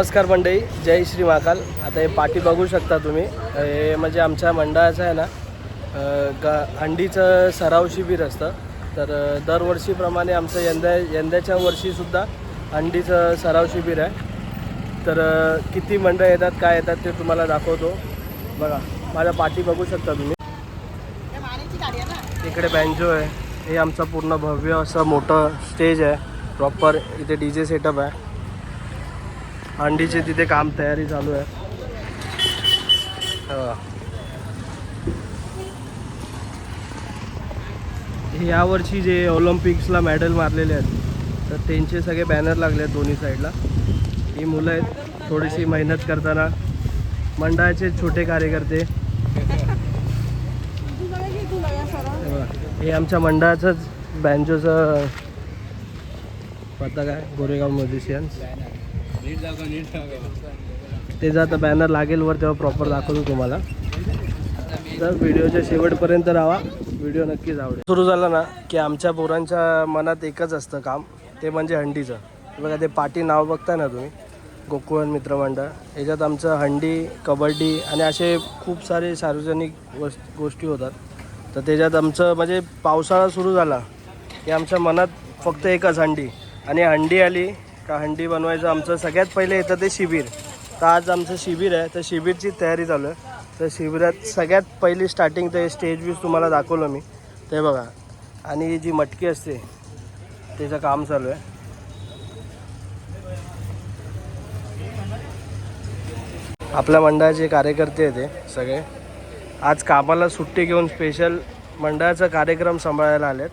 नमस्कार मंडळी, जय श्री महाकाल. आता हे पाठी बघू शकता तुम्ही. हे म्हणजे आमच्या मंडळाचं आहे ना हंडीचं सराव शिबिर असतं. तर दरवर्षीप्रमाणे आमचं यंदाच्या वर्षीसुद्धा हंडीचं सराव शिबिर आहे. तर किती मंडळ येतात काय येतात ते तुम्हाला दाखवतो. बघा माझ्या पाठी बघू शकता तुम्ही. इकडे बँजो आहे. हे आमचं पूर्ण भव्य असं मोठं स्टेज आहे. प्रॉपर इथे DJ सेटअप आहे. हंडीचे तिथे काम तयारी चालू आहे. हे यावर्षी जे ऑलिम्पिक्सला मेडल मारलेले आहेत तर त्यांचे सगळे बॅनर लागले आहेत दोन्ही साईडला. ही मुलं आहेत थोडीशी मेहनत करताना. मंडळाचे छोटे कार्यकर्ते. हे आमच्या मंडळाचंच बँजोचं पता काय गोरेगाव म्युझिशियन्स. त्याचा आता बॅनर लागेल वर तेव्हा प्रॉपर दाखवतो तुम्हाला. तर व्हिडिओच्या शेवटपर्यंत राहा, व्हिडिओ नक्कीच आवडेल. सुरू झाला ना की आमच्या पोरांच्या मनात एकच असतं काम, ते म्हणजे हंडीचं. बघा ते पाठी नाव बघताय ना तुम्ही, गोकुळ मित्रमंडळ. याच्यात आमचं हंडी, कबड्डी आणि असे खूप सारे सार्वजनिक गोष्टी होतात. तर त्याच्यात आमचं म्हणजे पावसाळा सुरू झाला की आमच्या मनात फक्त एकच हंडी. आणि हंडी आली का हंडी बनवायचं आमचं सगळ्यात पहिले येतं ते शिबिर. तर आज आमचं शिबिर आहे, तर शिबिरची तयारी चालू आहे. तर शिबिरात सगळ्यात पहिली स्टार्टिंग ते स्टेज व्ह्यूज तुम्हाला दाखवलं मी, ते बघा. आणि जी मटकी असते त्याचं काम चालू आहे. आपल्या मंडळाचे कार्यकर्ते आहेत ते सगळे. आज कामाला सुट्टी घेऊन स्पेशल मंडळाचा कार्यक्रम सांभाळायला आलेत.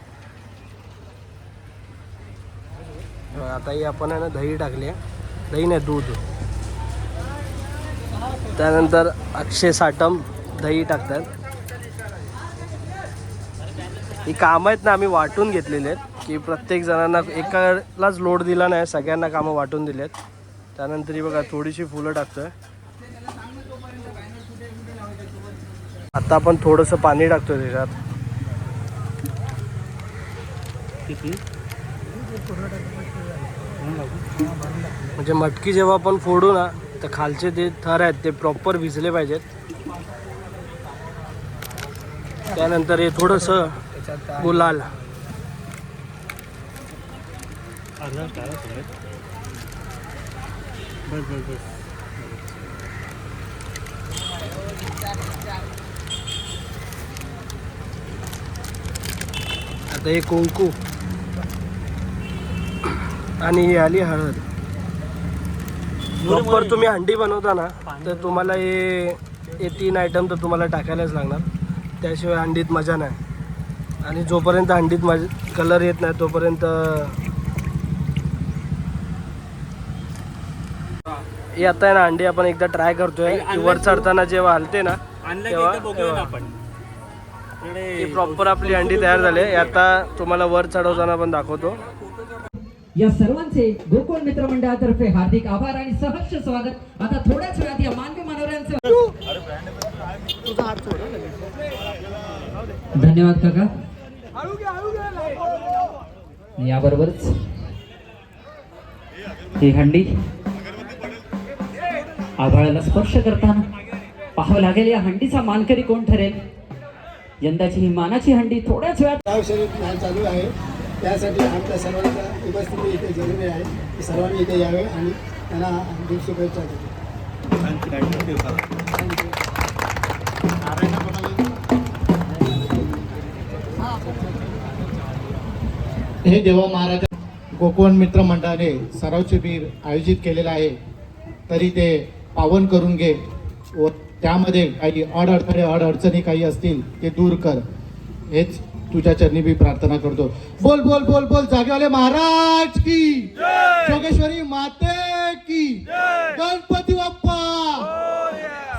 आता ही आपण आहे ना दही टाकली आहे. दही नाही, दूध. त्यानंतर अक्षय साटम दही टाकतात. ही कामं आहेत ना आम्ही वाटून घेतलेली आहेत की प्रत्येक जणांना एकालाच लोड दिला नाही, सगळ्यांना कामं वाटून दिली आहेत. त्यानंतर ही बघा थोडीशी फुलं टाकतोय. आता आपण थोडंसं पाणी टाकतोय त्याच्यात. म्हणजे मटकी जेव्हा आपण फोडू ना तर खालचे ते थर आहेत ते प्रॉपर भिजले पाहिजेत. त्यानंतर हे थोडंसं गुलाल. आता हे कुंकू आणि ही आली हळद. प्रॉपर तुम्ही हंडी बनवता ना तर तुम्हाला हे 3 आयटम तर तुम्हाला टाकायलाच लागणार, त्याशिवाय हंडीत मजा नाही. आणि जोपर्यंत हंडीत कलर येत नाही तोपर्यंत. हे आता आहे ना हंडी आपण एकदा ट्राय करतोय की वर चढताना जेव्हा हलते ना तेव्हा प्रॉपर आपली हंडी तयार झाली. आता तुम्हाला वर चढवताना पण दाखवतो. या सर्वांचे गोकुळ मित्र मंडळातर्फे हार्दिक आभार आणि सहर्ष स्वागत. आता थोड्याच वेळात या मानवी मनोरंजन. धन्यवाद काका. याबरोबरच ही हंडी आभाळाला स्पर्श करताना पाहावं लागेल या हंडीचा मानकरी कोण ठरेल. यंदाची ही मानाची हंडी थोड्याच वेळात चालू आहे. त्यासाठी आमच्या सर्वांच्या उपस्थिती इथे जरुरी आहे की सर्वांनी इथे यावे आणि त्यांना खूप शुभेच्छा देतो. हे देवा महाराज गोकुळ मित्र मंडळाने सराव शिबिर आयोजित केलेलं आहे, तरी ते पावन करून घे व त्यामध्ये काही अडचणी काही असतील ते दूर कर, हेच तुझ्या चरणी मी प्रार्थना करतो. बोल बोल बोल बोल जागेवाले महाराज की जोगेश्वरी माते की गणपती बाप्पा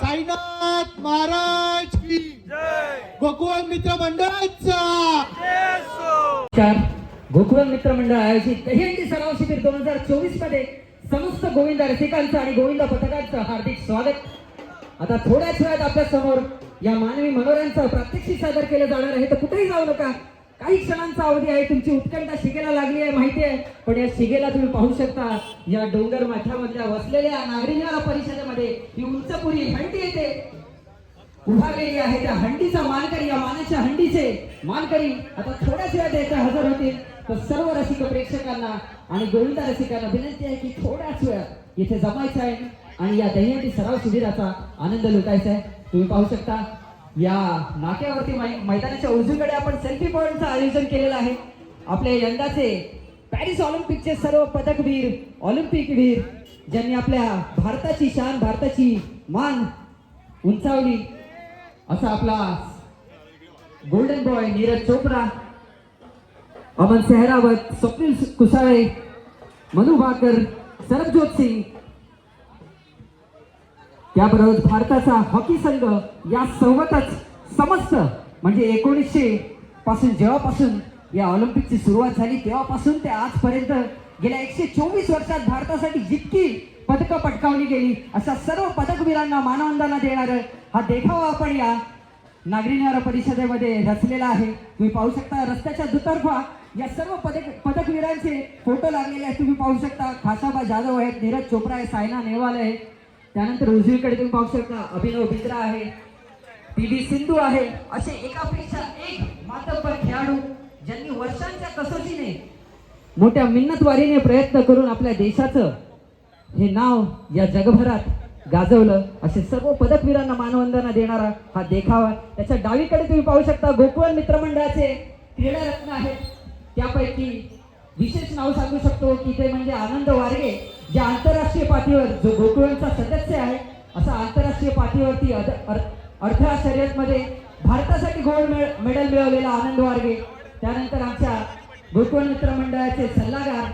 साईनाथ महाराज की गोकुळ मित्र मंडळाचा. गोकुळ मित्र मंडळ आयोजित दहीहंडी सराव शिबिर 2024 मध्ये समस्त गोविंदा रसिकांचं आणि गोविंदा पथकाचं हार्दिक स्वागत. आता थोड्याच वेळात आपल्या समोर या मानवी मनोरंजन प्रात्यक्षिक सादर केलं जाणार आहे. तर कुठेही जाऊ नका. काही क्षणांचा अवधी आहे. तुमची उत्कंठा शिगेला लागली आहे माहिती आहे, पण या शिगेला तुम्ही पाहू शकता या डोंगर माथ्यामधल्या वसलेल्या नागरिकांना परिषदेमध्ये ही उंचपुरी हंडी येते उभारलेली आहे. त्या हंडीचा मानकरी, या मानाच्या हंडीचे मानकरी आता थोड्याच वेळात येथे हजर होतील. तर सर्व रसिक प्रेक्षकांना आणि गोविंदा रसिकांना विनंती आहे की थोड्याच वेळात येथे जमायचं आहे आणि या दहीहंडी सराव शिबिराचा आनंद लुटायचा आहे. तुम्ही पाहू शकता या नाक्यावरती मैदानाच्या उजवीकडे आपण सेल्फी पॉइंटचं आयोजन केलेलं आहे. आपले यंदाचे पॅरिस ऑलिम्पिकचे सर्व पदकवीर, ऑलिम्पिकवीर ज्यांनी आपल्या भारताची शान, भारताची मान उंचावली, असा आपला गोल्डन बॉय नीरज चोप्रा, अमन सेहरावत, स्वप्नील कुसाळे, मनु भाकर, सरबजोत सिंग, त्याबरोबर भारताचा हॉकी संघ या सोबतच समस्त म्हणजे 1900 पासून जेव्हापासून या ऑलिम्पिकची सुरुवात झाली तेव्हापासून ते आजपर्यंत गेल्या 124 वर्षात भारतासाठी जितकी पदकं पटकावली गेली अशा सर्व पदकवीरांना मानवंदना देणारं हा देखावा आपण या नागरी न्याय परिषदेमध्ये रचलेला आहे. तुम्ही पाहू शकता रस्त्याच्या दुतर्फा या सर्व पदकवीरांचे फोटो लागलेले आहेत. तुम्ही पाहू शकता खासाबा जाधव आहेत, नीरज चोप्रा आहे, सायना नेहवाल आहे, त्यानंतर उजवीकडे तुम्ही पाहू शकता अभिनव बिंद्रा आहे, पी.व्ही. सिंधू आहे. असे एकापेक्षा एक मातब्बर खेळाडू ज्यांनी वर्षांच्या कसोटीने मोठ्या मिन्नतवारीने प्रयत्न करून आपल्या देशाचं हे नाव या जगभरात गाजवलं. असे सर्व पदकवीरांना मानवंदना देणारा हा देखावा. त्याच्या डावीकडे तुम्ही पाहू शकता गोकुळ मित्रमंडळाचे क्रीडा रत्न आहेत. त्यापैकी विशेष नाव सांगू शकतो की ते म्हणजे आनंद वारगे, ज्या आंतरराष्ट्रीय पातळीवर जो गोकुळचा सदस्य आहे, असा आंतरराष्ट्रीय पातळीवरती अडथळा शर्यतमध्ये भारतासाठी गोल्ड मेडल मिळवलेला आनंद वारगे. त्यानंतर आमच्या गोकुळ मित्र मंडळाचे सल्लागार,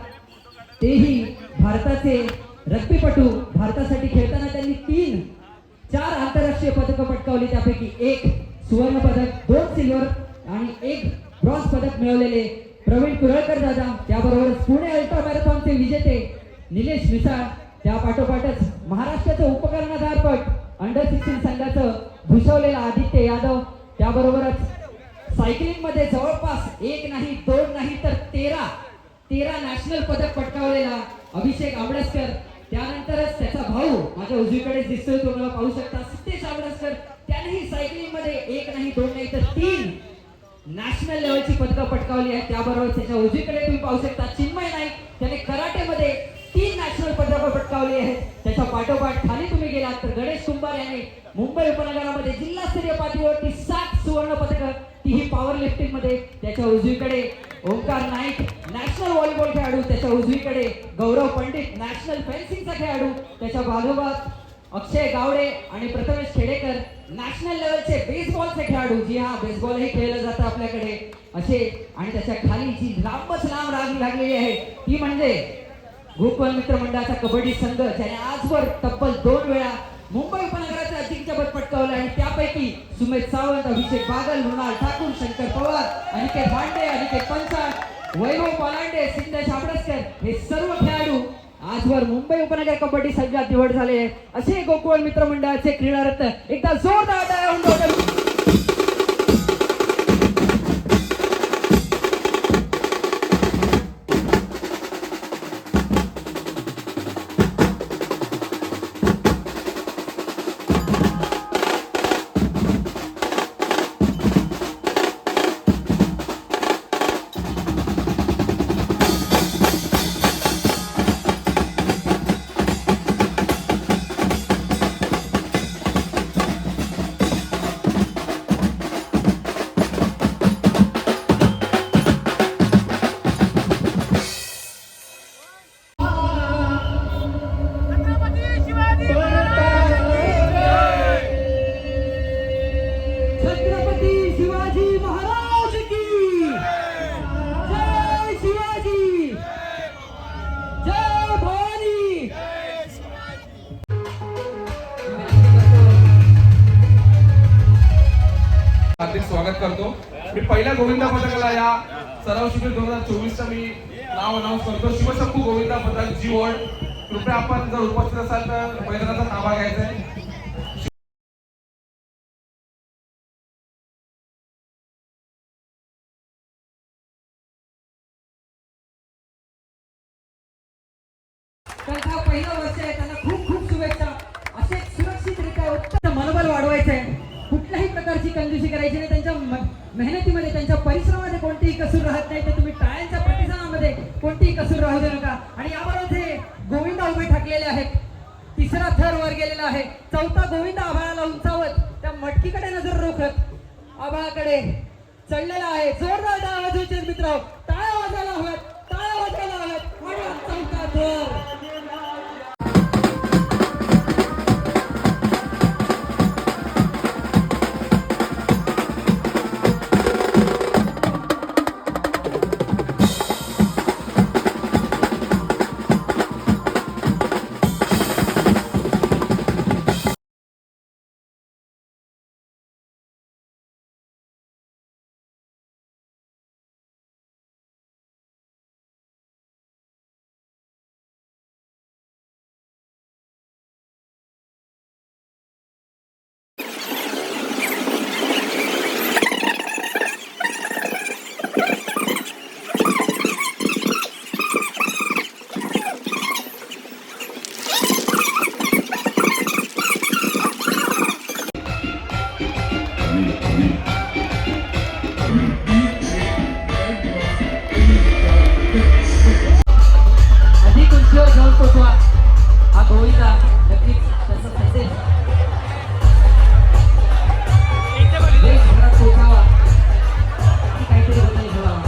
तेही भारताचे रग्बीपटू, भारतासाठी खेळताना त्यांनी 4 आंतरराष्ट्रीय पदकं पटकावली, त्यापैकी 1 सुवर्ण पदक, 2 सिल्वर आणि 1 ब्रॉन्झ पदक मिळवलेले प्रवीण कुरळकर दादा. त्याबरोबरच पुणे अल्ट्रा मॅरेथॉनचे विजेते निलेश मिसाळ, त्या पाठोपाठच महाराष्ट्राचं उपकर्णधारपट अंडर 16 संघाचं भूषवलेला आदित्य यादव, त्याबरोबरच सायकलिंग मध्ये जवळपास 1 नाही 2 नाही तर 13 नॅशनल पदक पटकावलेला अभिषेक आंबडसकर. त्यानंतरच त्याचा भाऊ माझ्या उजवीकडे दिसतोय, तुम्हाला पाहू शकता सिद्धेश आंबडसकर, त्यानेही सायकलिंग मध्ये 1 नाही 2 नाही तर 3 नॅशनल लेवलची पदकं पटकावली आहेत. त्याबरोबर त्याच्या उजवीकडे तुम्ही पाहू शकता चिन्मय नाईक, त्याने कराटेमध्ये 3 नॅशनल पदकं पटकावली आहेत. त्याच्या पाठोपाठ खाली तुम्ही गेलात तर गणेश कुंभार यांनी मुंबई उपनगरामध्ये जिल्हास्तरीय पातळीवरती 7 सुवर्ण पदकं, तीही पॉवर लिफ्टिंग मध्ये. त्याच्या उजवीकडे ओंकार नाईक, नॅशनल व्हॉलीबॉल खेळाडू, त्याच्या उजवीकडे गौरव पंडित, नॅशनल फेन्सिंगचा खेळाडू, त्याच्या बाजूबात अक्षय गावडे आणि प्रथमेश खेडेकर, नॅशनल लेवलचे बेसबॉलचे खेळाडू. जी हा बेसबॉलही खेळलं जातं आपल्याकडे असे. आणि त्याच्या खाली जी लांबच लांब रांग लागलेली आहे ती म्हणजे गोकुळ मित्र मंडळाचा कबड्डी संघ, ज्याने आजवर तब्बल 2 वेळा मुंबई उपनगराचे अजिंक्यपद पटकावले आणि त्यापैकी सुमेध सावंत, अभिषेक बागल, मृणाल ठाकूर, शंकर पवार, अनिकेत भांडे, अनिकेत पंचाळ, वैभव पालांडे, सिद्धेश आंबडसकर हे सर्व खेळाडू आजवर मुंबई उपनगर कबड्डी संघात निवड झाले. असे गोकुळ मित्र मंडळाचे क्रीडारत्न एकदा जोरदार टाळ्या होऊन हार्दिक स्वागत करतो. मी पहिल्या गोविंदा पथकाला या सराव शिबिर 2024चा मी नाव अनाऊन्स करतो. शिवशंभू गोविंदा पथक जी वॉर्ड. कृपया आपण जर उपस्थित असाल तर मैदानाचा ताबा घ्यायचा आहे. त्यांचं हा पहिलं वर्ष आहे, त्यांना खूप खूप शुभेच्छा. असे सुरक्षितरित्या उत्तम मनोबल वाढवायचं आहे. कुठल्याही प्रकारची कंजूसी करायची नाही. त्यांच्या मेहनतीमध्ये, त्यांच्या परिश्रमामध्ये कोणतीही कसूर राहत नाही. तर तुम्ही टाळ्यांच्या प्रतिसादामध्ये कोणतीही कसूर राहू दे नका. आणि याबरोबर हे गोविंदा उभे ठाकलेले आहेत. तिसरा थर वर गेलेला आहे. चौथा गोविंदा आभाळाला उंचावत त्या मटकीकडे नजर रोखत आभाळाकडे चढलेला आहे. जोरदार टाळ्या वाजवायचे मित्र, टाळ्या वाजायला हव्यात, टाळ्या वाजायला हव्यात. आणि चौथा थर अधिक उंचीवर घेऊन पोचवा. हा गोविंदा नक्कीच तसं असेल. देशभरात पोचावा आणि काहीतरी बदल घडावा.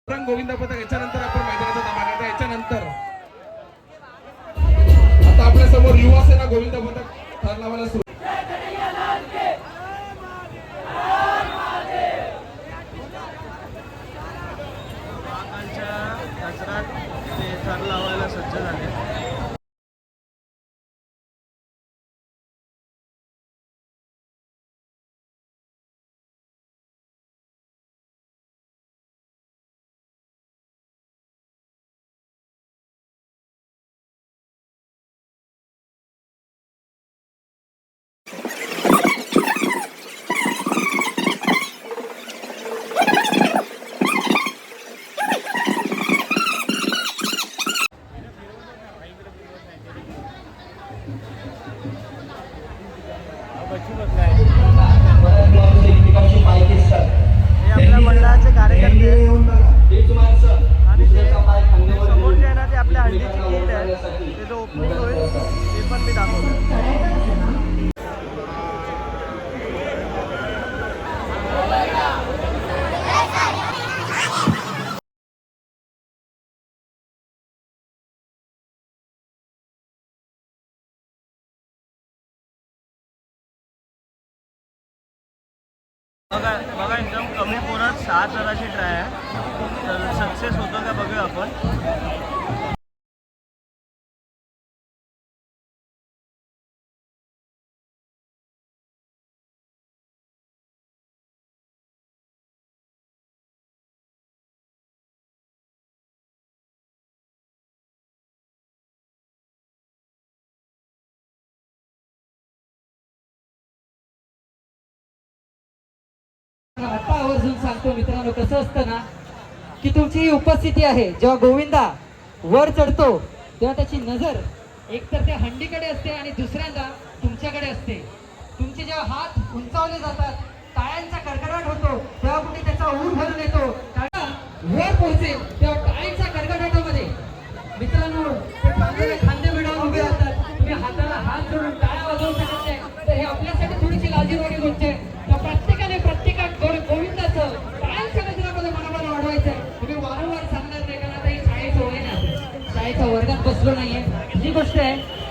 गोविंदा पथक याच्यानंतर आपण मैदानाचा धमाका याच्यानंतर आता आपल्या समोर युवा सेना गोविंदा पथक थर लावायला सुरू. थर लावायला सज्ज झाले. आपल्या मंडळाचे कार्यकर्ते आणि ते समोर जे आहे ना ते आपल्या हंडीची किट आहे. ते जो ओपनिंग होईल ते पण मी दाखवतो. बघा एकदम कमी पोरात 6 जणांची ट्राय आहे. तर सक्सेस होतो का बघूया आपण. आता आवर्जून सांगतो मित्रांनो, कसं असतं ना की तुमची ही उपस्थिती आहे. जेव्हा गोविंदा वर चढतो तेव्हा त्याची नजर एकतर त्या हंडीकडे असते आणि दुसऱ्यांदा तुमच्याकडे असते. तुमचे जेव्हा हात उंचावले जातात, टाळ्यांचा कडकडाट होतो, तेव्हा कुठे त्याचा ऊर भरून येतो. वर पोहोचेल तेव्हा टाळ्यांच्या कडकडाटामध्ये मित्रांनो ते खांदे मिळवून उभे राहतात. तुम्ही हाताला हात जोडून टाळ्या वाजवू शकत नाही. तर हे आपल्यासाठी थोडीशी लाजीरवाणी गोष्ट आहे. तर प्रत्येकाने गोविंदाचं टाळ्यांच्या गजरामध्ये शाळेच्या वर्गात बसलो नाहीये ही गोष्ट आहे.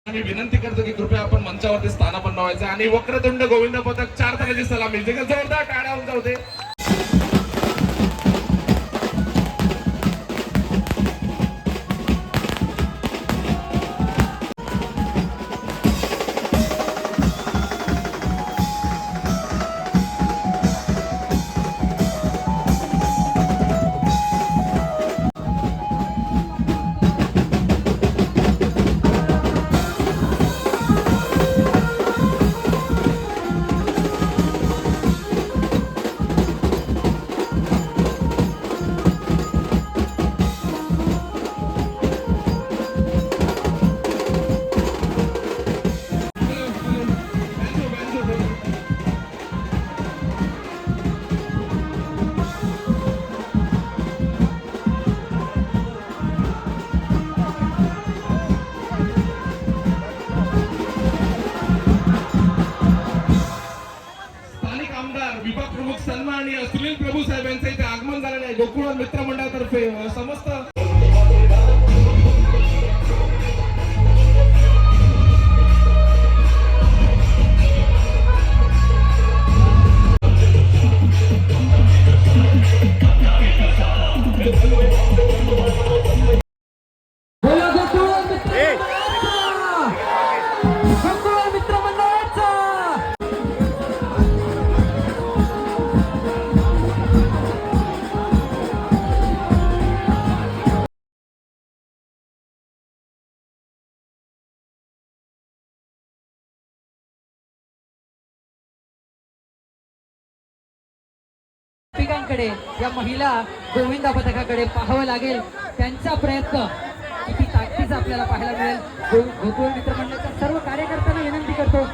मी विनंती करतो की कृपया आपण मंचावरती स्थानापन्न व्हायचं आणि वक्रतुंड गोविंद पथक 4 तालाची सलामी जे जोरदार टाळ्या होऊन जाऊ दे. विभाग प्रमुख सन्माननीय सुनील प्रभू साहेब यांचे इथे आगमन झालेले आहे. गोकुळ मित्रमंडळातर्फे समस्त पिकांकडे या महिला गोविंदा पथकाकडे पाहावं लागेल. त्यांचा प्रयत्न किती ताकदीचा आपल्याला पाहायला मिळेल. गोकुळ मित्रमंडळाच्या सर्व कार्यकर्त्यांना विनंती करतो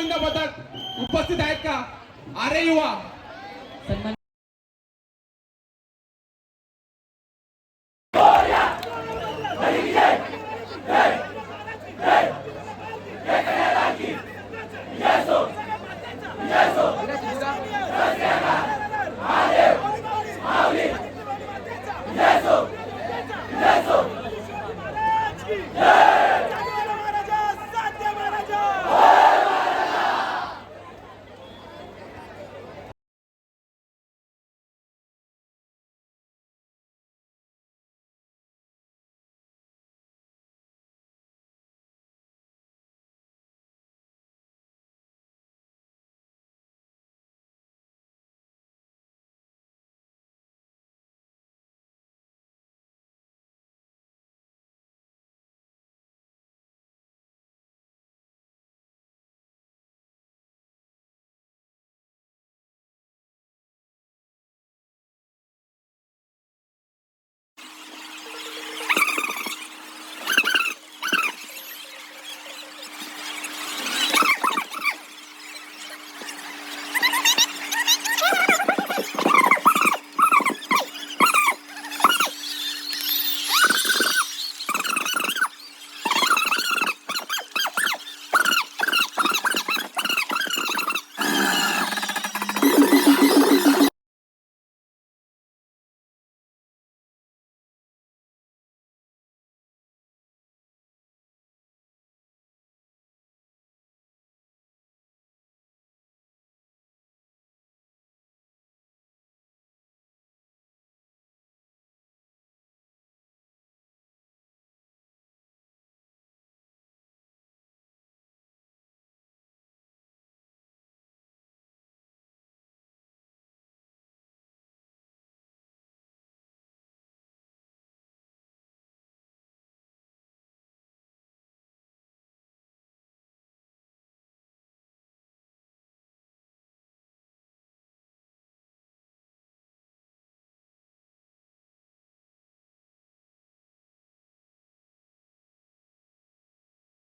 गोविंद पथक उपस्थित आहेत का? अरे युवा सन्मान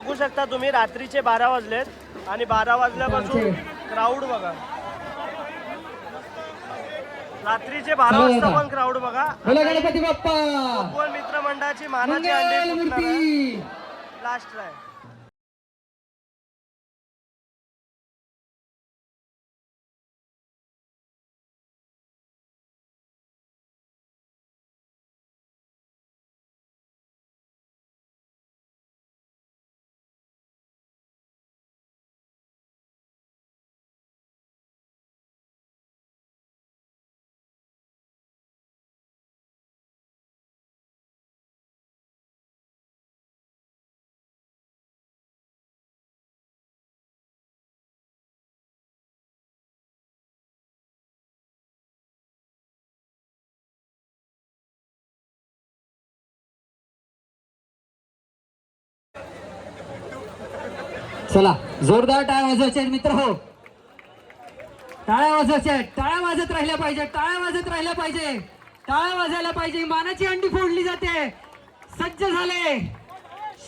बघू शकता तुम्ही रात्रीचे 12 वाजलेत आणि 12 वाजल्यापासून क्राऊड बघा. रात्रीचे 12 वाजता पण क्राऊड बघा. बोला गणपती बाप्पा कोकण मित्र मंडळाची मानाची मंगल अंडी मूर्ती. लास्ट आहे. चला जोरदार टाळ्या वाजवायच्या मित्र हो. टाळ्या वाजवायच्या, टाळ्या वाजत राहिल्या पाहिजे, टाळ्या वाजत राहिल्या पाहिजे, टाळ्या वाजायला पाहिजे. मानाची अंडी फोडली जाते. सज्ज झाले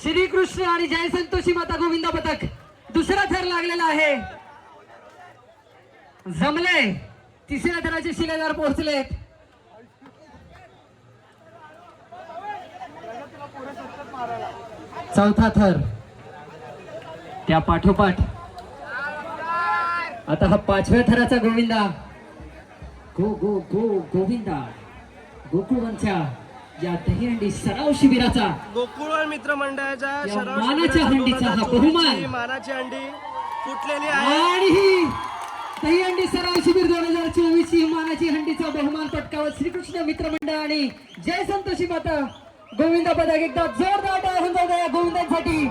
श्रीकृष्ण आणि जय संतोषी माता गोविंदा पथक. दुसरा थर लागलेला आहे. जमले. तिसऱ्या थराचे शिलेदार पोहोचलेत. चौथा थर त्या पाठोपाठ आता हा 5व्या थराचा गोविंदा. गो गो गो गोविंदा गोकुळवंच्या या दहीहंडी सराव शिबिराचा गोकुळ मित्र मंडळाच्या या सराव मानाच्या हंडीचा हा बहुमान. मानाची हंडी फुटलेली आहे आणि ही दहीहंडी सराव शिबिर 2024 ही मानाची हंडीचा बहुमान पटकावत श्रीकृष्ण मित्र मंडळ आणि जय संतोषी माता गोविंदा पदक. एकदा जोरदार टाळ्या होऊन जाऊ द्या या गोविंदांसाठी.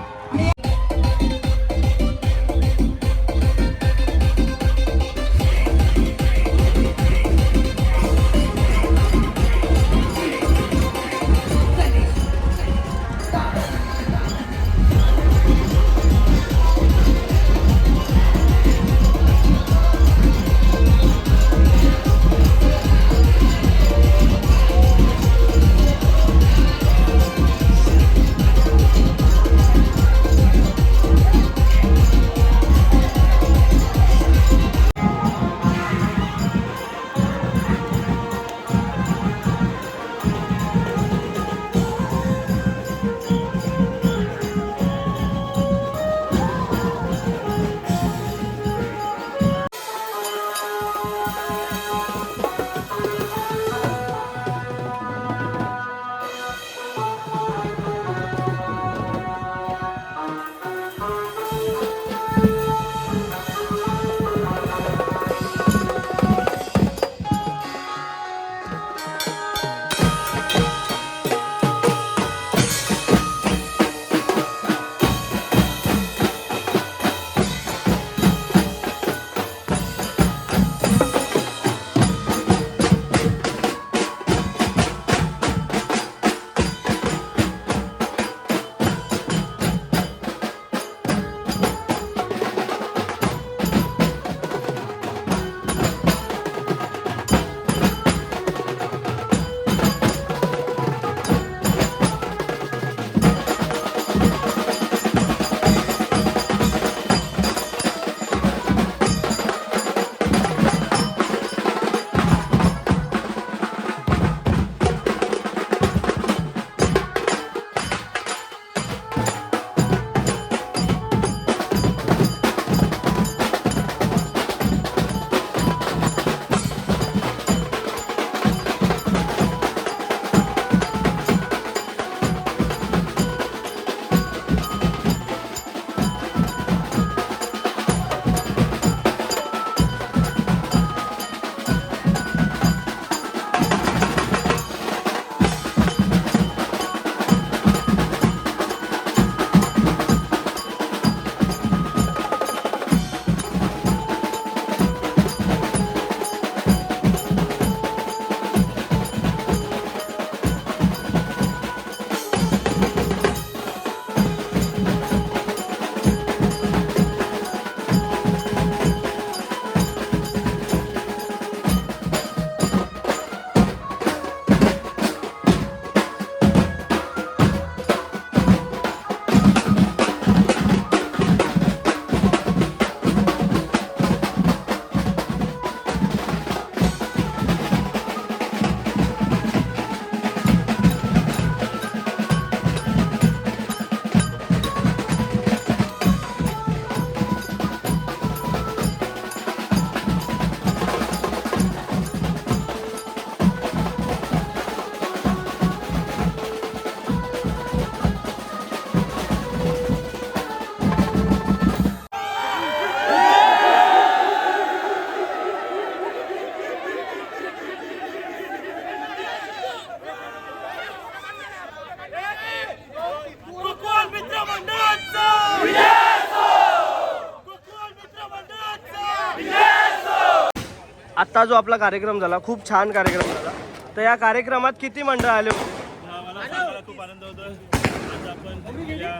आत्ता जो आपला कार्यक्रम झाला खूप छान कार्यक्रम झाला. तर या कार्यक्रमात किती मंडळ आले होते? मला सांगायला खूप आनंद होतो. आज आपण गेल्या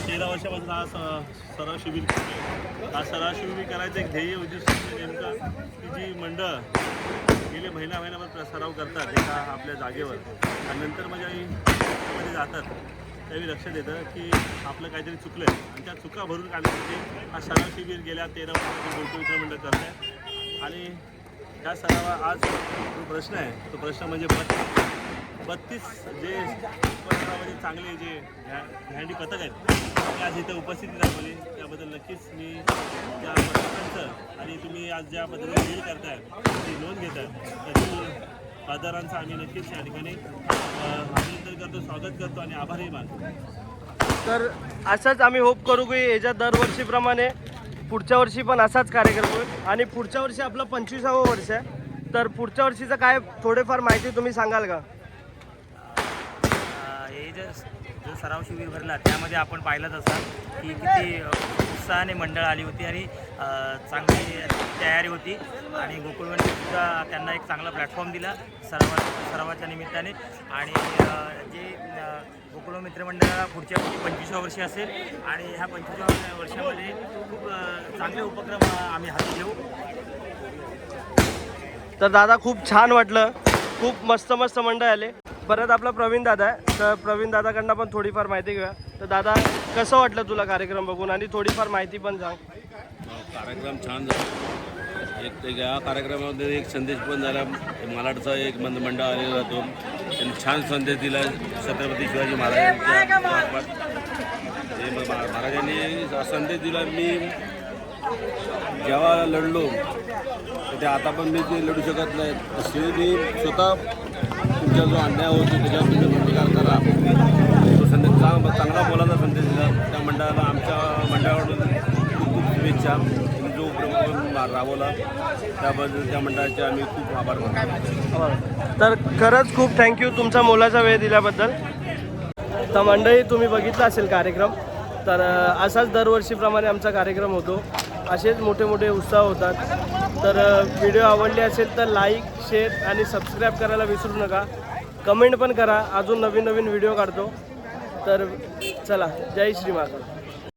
13 वर्षापासून हा सराव शिबिर करतो. हा सराव शिबिर करायचं एक ध्येय उद्दिष्ट नेमकं की जी मंडळ गेले महिनाभर सराव करतात एका आपल्या जागेवर आणि नंतर मध्ये जातात त्यावेळी लक्षात येतं की आपलं काहीतरी चुकलं आहे आणि त्या चुका भरून काढण्यासाठी हा सराव शिबिर गेल्या 13 वर्षापासून गोकुळ मित्र मंडळ करत आहे. आणि त्या सरावा आज जो प्रश्न आहे तो प्रश्न म्हणजे 32 जे उपक्रमामध्ये चांगले जे हँडी पथक आहेत ते आज इथं उपस्थिती दाखवली त्याबद्दल नक्कीच मी त्या पथकांचं आणि तुम्ही आज ज्या पद्धतीने डील करताय ती नोंद घेताय त्याची आदरांचं आम्ही नक्कीच या ठिकाणी अभिनंदन करतो, स्वागत करतो आणि आभारही मानतो. तर असंच आम्ही होप करू की याच्या दरवर्षीप्रमाणे पुढच्या वर्षी पण असाच कार्यक्रम होईल आणि पुढच्या वर्षी आपलं 25वं वर्ष आहे. तर पुढच्या वर्षीचं काय थोडेफार माहिती तुम्ही सांगाल का? हे जो सराव शिबिर भरला त्यामध्ये आपण पाहिलंच असाल की किती उत्साहाने मंडळ आली होती आणि चांगली तयारी होती आणि गोकुळवनसुद्धा त्यांना एक चांगला प्लॅटफॉर्म दिला सरावाच्या निमित्ताने. आणि जे गोकुळ मित्रमंडळाला पुढच्या 25व्या वर्षी असेल आणि ह्या 25व्या वर्षामध्ये खूप चांगले उपक्रम आम्ही हाती घेऊ. तर दादा खूप छान वाटलं, खूप मस्त मंडळ आले. परत आपला प्रवीण दादा आहे, तर प्रवीण दादाकडनं पण थोडीफार माहिती घेऊया. तर दादा कसं वाटलं तुला कार्यक्रम बघून आणि थोडीफार माहिती पण सांग. कार्यक्रम छान झाला. एक या कार्यक्रमामध्ये एक संदेश पण झाला. मालाडचा एक मंडळ आलेला होतो, त्यांनी छान संदेश दिला छत्रपती शिवाजी महाराजांच्या महाराजांनी संदेश दिला. मी जेव्हा लढलो ते आता पण मी ते लढू शकत नाही. तसे मी स्वतः तुमचा जो अन्याय होतो त्याच्यावर तुम्ही प्रतिकार करा. तो संदेश चांगला बोलायचा संदेश दिला. त्या मंडळाला आमच्या मंडळाकडून खूप खूप शुभेच्छा. तुम्ही जो उपक्रम राबवला त्याबद्दल त्या मंडळाचे आम्ही खूप आभार मानतो. तर खरंच खूप थँक्यू तुमचा मोलाचा वेळ दिल्याबद्दल. तर मंडळी तुम्ही बघितला असेल कार्यक्रम. तर असाच दरवर्षीप्रमाणे आमचा कार्यक्रम होतो, असेच मोठे मोठे उत्साह होतात. तर व्हिडिओ आवडली असेल तर लाईक, शेअर आणि सबस्क्राईब करायला विसरू नका. कमेंट पण करा, अजून नवीन व्हिडिओ काढतो. तर चला, जय श्री महाकाल.